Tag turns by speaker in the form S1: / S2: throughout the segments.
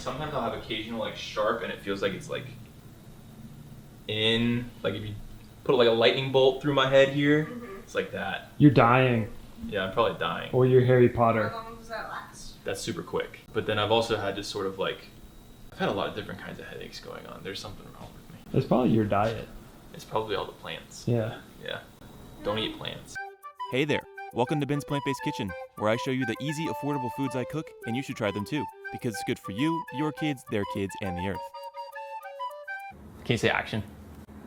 S1: Sometimes I'll have occasional like sharp and it feels like it's like in, like if you put like a lightning bolt through my head here, it's like that.
S2: You're dying.
S1: Yeah, I'm probably dying.
S2: Or you're Harry Potter.
S3: How long does that last?
S1: That's super quick. But then I've also had just sort of like, I've had a lot of different kinds of headaches going on. There's something wrong with me.
S2: It's probably your diet.
S1: It's probably all the plants.
S2: Yeah.
S1: Yeah. Don't eat plants.
S4: Hey there, welcome to Ben's Plant-Based Kitchen, where I show you the easy, affordable foods I cook, and you should try them too, because it's good for you, your kids, their kids, and the earth.
S1: Can you say action?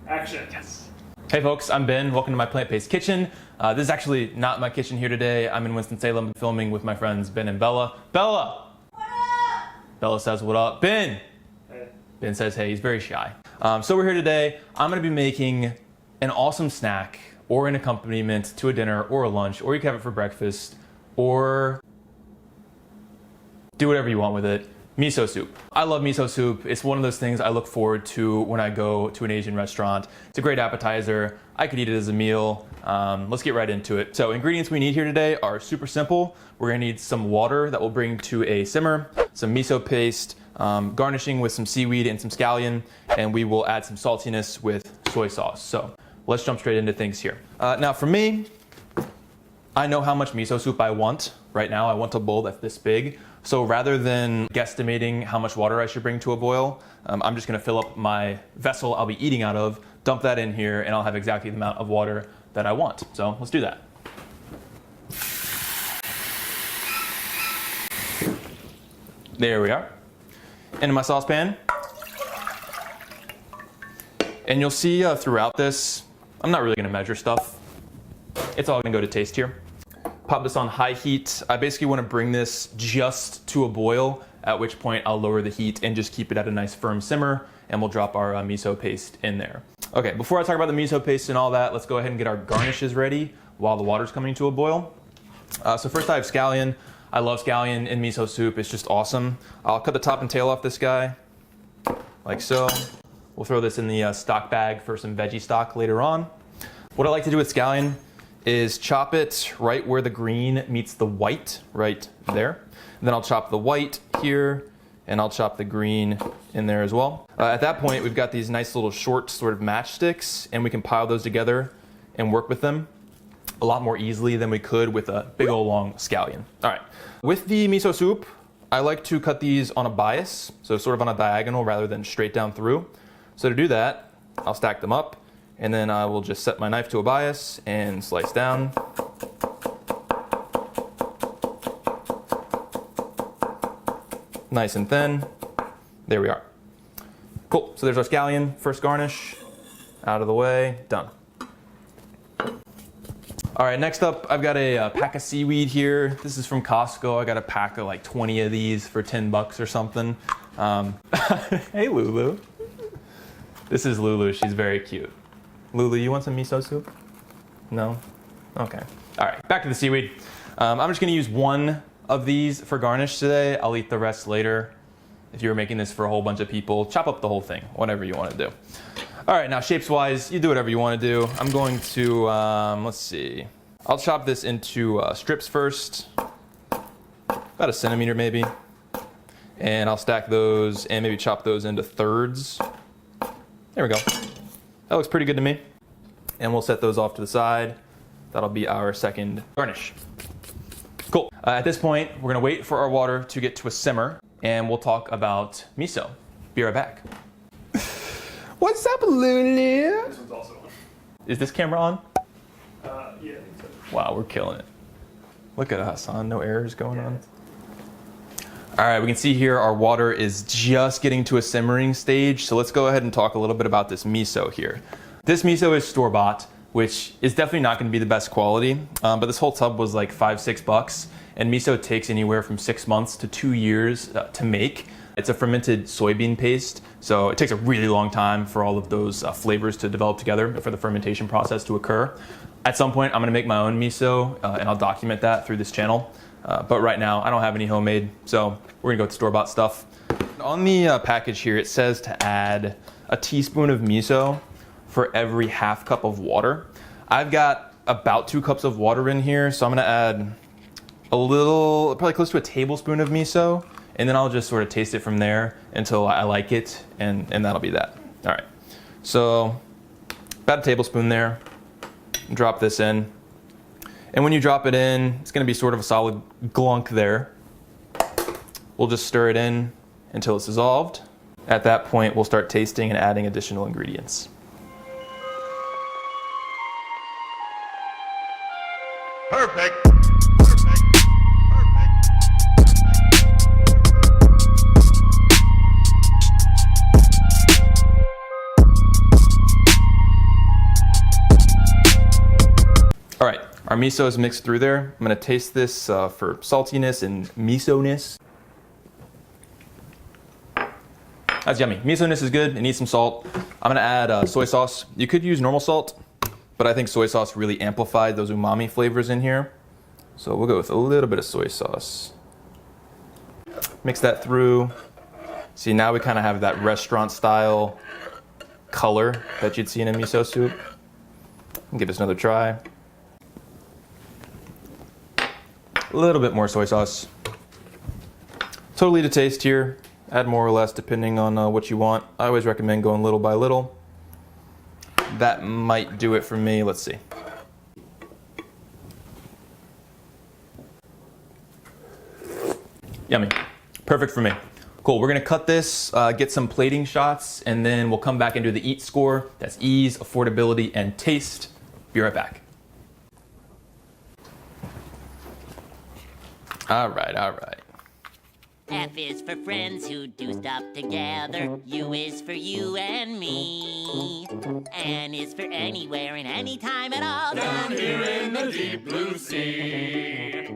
S2: Action. Yes.
S1: Hey folks, I'm Ben. Welcome to my plant-based kitchen. This is actually not my kitchen here today. I'm in Winston-Salem filming with my friends Ben and Bella. Bella! What up? Bella says, what up? Ben!
S2: Hey.
S1: Ben says, hey, he's very shy. So we're here today. I'm gonna be making an awesome snack or an accompaniment to a dinner or a lunch, or you can have it for breakfast, or do whatever you want with it. Miso soup. I love miso soup. It's one of those things I look forward to when I go to an Asian restaurant. It's a great appetizer. I could eat it as a meal. Let's get right into it. So ingredients we need here today are super simple. We're gonna need some water that we'll bring to a simmer, some miso paste, garnishing with some seaweed and some scallion, and we will add some saltiness with soy sauce. So let's jump straight into things here. Now for me, I know how much miso soup I want. Right now I want a bowl that's this big. So rather than guesstimating how much water I should bring to a boil, I'm just gonna fill up my vessel I'll be eating out of, dump that in here, and I'll have exactly the amount of water that I want. So let's do that. There we are. Into my saucepan. And you'll see throughout this, I'm not really gonna measure stuff. It's all gonna go to taste here. Pop this on high heat. I basically want to bring this just to a boil, at which point I'll lower the heat and just keep it at a nice firm simmer, and we'll drop our miso paste in there. Okay, before I talk about the miso paste and all that, let's go ahead and get our garnishes ready while the water's coming to a boil. So first I have scallion. I love scallion in miso soup. It's just awesome. I'll cut the top and tail off this guy, like so. We'll throw this in the stock bag for some veggie stock later on. What I like to do with scallion is chop it right where the green meets the white, right there. And then I'll chop the white here, and I'll chop the green in there as well. At that point, we've got these nice little short sort of matchsticks, and we can pile those together and work with them a lot more easily than we could with a big old long scallion. All right, with the miso soup, I like to cut these on a bias, so sort of on a diagonal rather than straight down through. So to do that, I'll stack them up, and then I will just set my knife to a bias and slice down. Nice and thin. There we are. Cool, so there's our scallion, first garnish, out of the way, done. All right, next up, I've got a pack of seaweed here. This is from Costco. I got a pack of like 20 of these for 10 bucks or something. Hey, Lulu. This is Lulu, she's very cute. Lulu, you want some miso soup? No? Okay. All right, back to the seaweed. I'm just gonna use one of these for garnish today. I'll eat the rest later. If you were making this for a whole bunch of people, chop up the whole thing, whatever you wanna do. All right, now shapes-wise, you do whatever you wanna do. I'm going to, let's see. I'll chop this into strips first, about a centimeter maybe. And I'll stack those and maybe chop those into thirds. There we go. That looks pretty good to me. And we'll set those off to the side. That'll be our second garnish. Cool. At this point, we're gonna wait for our water to get to a simmer, and we'll talk about miso. Be right back. What's up, Lulu?
S2: This one's also on.
S1: Is this camera on?
S2: Yeah, I think so.
S1: Wow, we're killing it. Look at us, huh? No errors going on. All right, we can see here our water is just getting to a simmering stage, so let's go ahead and talk a little bit about this miso here. This miso is store-bought, which is definitely not gonna be the best quality, but this whole tub was like $5-6, and miso takes anywhere from 6 months to 2 years to make. It's a fermented soybean paste, so it takes a really long time for all of those flavors to develop together, for the fermentation process to occur. At some point, I'm gonna make my own miso, and I'll document that through this channel. But right now, I don't have any homemade, so we're gonna go with store-bought stuff. On the package here, it says to add a teaspoon of miso for every half cup of water. I've got about 2 cups of water in here, so I'm gonna add a little, probably close to a tablespoon of miso and then I'll just sort of taste it from there until I like it, and that'll be that. All right, so about a tablespoon there. Drop this in, and when you drop it in, it's going to be sort of a solid glunk there. We'll just stir it in until it's dissolved. At that point, we'll start tasting and adding additional ingredients.
S3: Perfect.
S1: All right, our miso is mixed through there. I'm gonna taste this for saltiness and miso-ness. That's yummy. Miso-ness is good. It needs some salt. I'm gonna add soy sauce. You could use normal salt, but I think soy sauce really amplified those umami flavors in here. So we'll go with a little bit of soy sauce. Mix that through. See, now we kind of have that restaurant style color that you'd see in a miso soup. Give this another try. A little bit more soy sauce. Totally to taste here. Add more or less depending on what you want. I always recommend going little by little. That might do it for me. Let's see. Yummy. Perfect for me. Cool. We're going to cut this, get some plating shots, and then we'll come back and do the eat score. That's ease, affordability, and taste. Be right back. All right, all right.
S5: F is for friends who do stuff together. U is for you and me. N is for anywhere and anytime at all. Down here in the deep blue sea.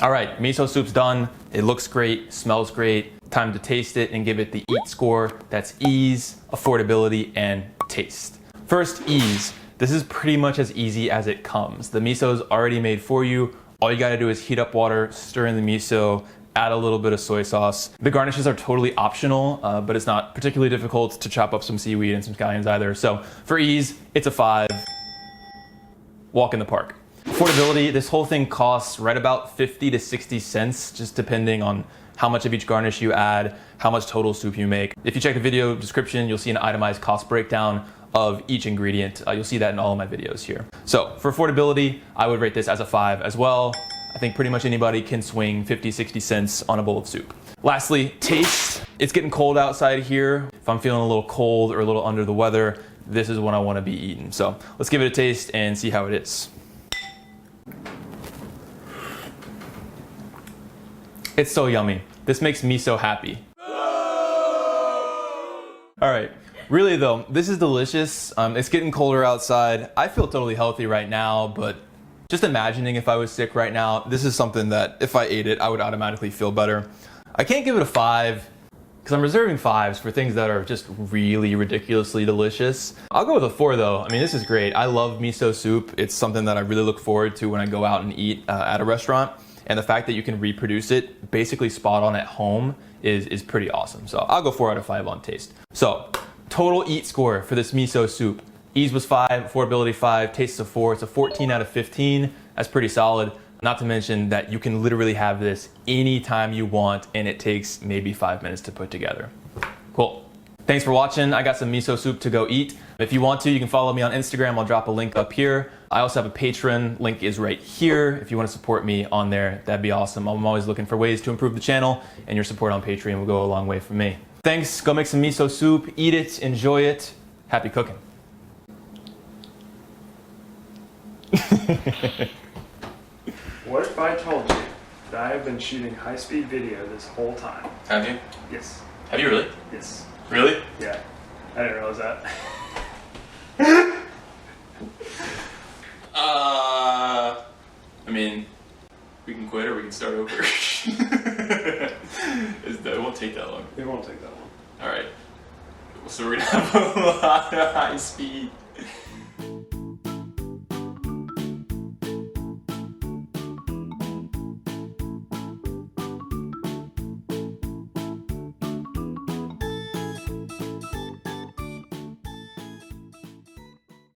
S1: All right, miso soup's done. It looks great, smells great. Time to taste it and give it the eat score. That's ease, affordability, and taste. First, ease. This is pretty much as easy as it comes. The miso's already made for you. All you gotta do is heat up water, stir in the miso, add a little bit of soy sauce. The garnishes are totally optional, but it's not particularly difficult to chop up some seaweed and some scallions either. So for ease, it's a 5. Walk in the park. Affordability, this whole thing costs right about 50 to 60 cents, just depending on how much of each garnish you add, how much total soup you make. If you check the video description, you'll see an itemized cost breakdown of each ingredient. You'll see that in all of my videos here. So for affordability, I would rate this as a 5 as well. I think pretty much anybody can swing 50, 60 cents on a bowl of soup. Lastly, taste. It's getting cold outside here. If I'm feeling a little cold or a little under the weather, this is what I want to be eating. So let's give it a taste and see how it is. It's so yummy. This makes me so happy. All right, really though, this is delicious. It's getting colder outside. I feel totally healthy right now, but just imagining if I was sick right now, this is something that if I ate it, I would automatically feel better. I can't give it a 5 because I'm reserving 5s for things that are just really ridiculously delicious. I'll go with a 4 though. I mean, this is great. I love miso soup. It's something that I really look forward to when I go out and eat at a restaurant. And the fact that you can reproduce it basically spot on at home is pretty awesome. So I'll go 4 out of 5 on taste. So total eat score for this miso soup. Ease was 5, affordability 5, taste is a 4. It's a 14 out of 15. That's pretty solid. Not to mention that you can literally have this anytime you want and it takes maybe 5 minutes to put together. Cool. Thanks for watching. I got some miso soup to go eat. If you want to, you can follow me on Instagram. I'll drop a link up here. I also have a Patreon. Link is right here. If you want to support me on there, that'd be awesome. I'm always looking for ways to improve the channel, and your support on Patreon will go a long way for me. Thanks. Go make some miso soup. Eat it. Enjoy it. Happy cooking.
S2: What if I told you that I have been shooting high-speed video this whole time?
S1: Have you?
S2: Yes.
S1: Have you really?
S2: Yes.
S1: Really?
S2: Yeah. I didn't realize that.
S1: can start over. It won't take that long.
S2: It won't take that long.
S1: All right. So we're gonna have a lot of high speed.